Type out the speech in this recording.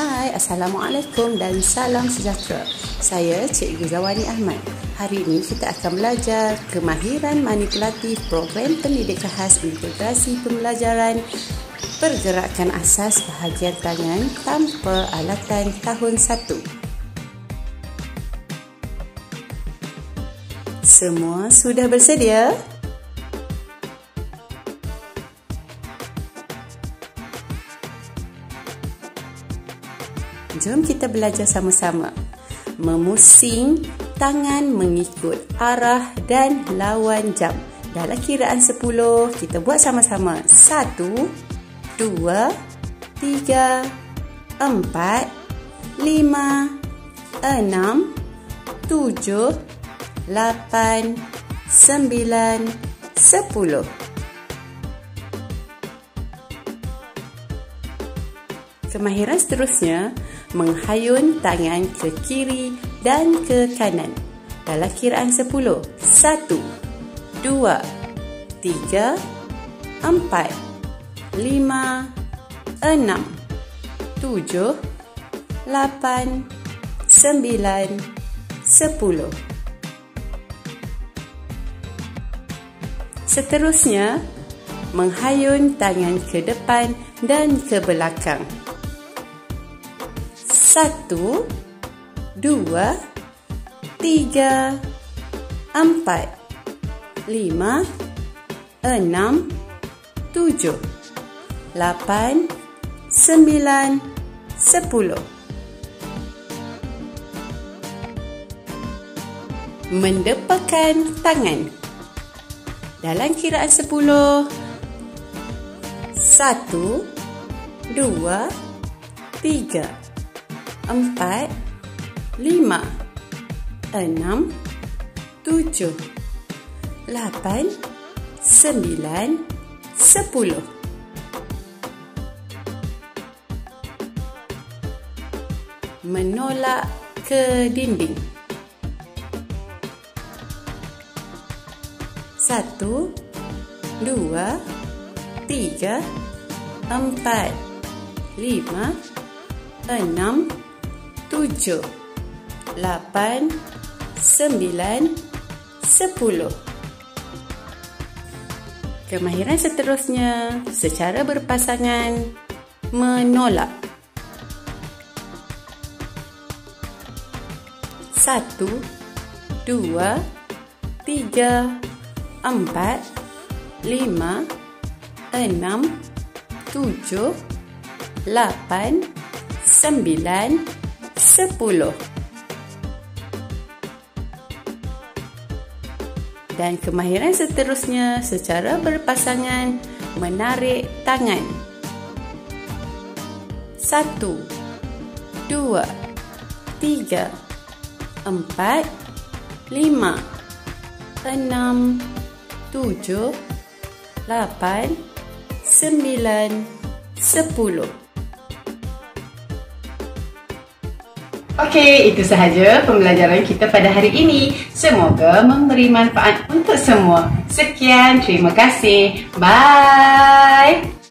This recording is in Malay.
Hai, Assalamualaikum dan salam sejahtera. Saya Cikgu Zawani Ahmad. Hari ini kita akan belajar kemahiran manipulatif program pendidikan khas integrasi pembelajaran pergerakan asas bahagian tangan tanpa alatan tahun 1. Semua sudah bersedia? Jom kita belajar sama-sama. Memusing tangan mengikut arah dan lawan jam. Dalam kiraan 10, kita buat sama-sama. 1, 2, 3, 4, 5, 6, 7, 8, 9, 10. Kemahiran seterusnya, menghayun tangan ke kiri dan ke kanan. Dalam kiraan 10. 1, 2, 3, 4, 5, 6, 7, 8, 9, 10. Seterusnya, menghayun tangan ke depan dan ke belakang. 1, 2, 3, 4, 5, 6, 7, 8, 9, 10. Mendepakkan tangan. Dalam kiraan 10. 1, 2, 3, 4, 5, 6, 7, 8, 9, 10. Menolak ke dinding. 1, 2, 3, 4, 5, 6, 7, 8, 9, 10. Kemahiran seterusnya, secara berpasangan, menolak. 1, 2, 3, 4, 5, 6, 7, 8, 9, 10. Dan kemahiran seterusnya secara berpasangan, menarik tangan. 1, 2, 3, 4, 5, 6, 7, 8, 9, 10. Okey, itu sahaja pembelajaran kita pada hari ini. Semoga memberi manfaat untuk semua. Sekian, terima kasih. Bye.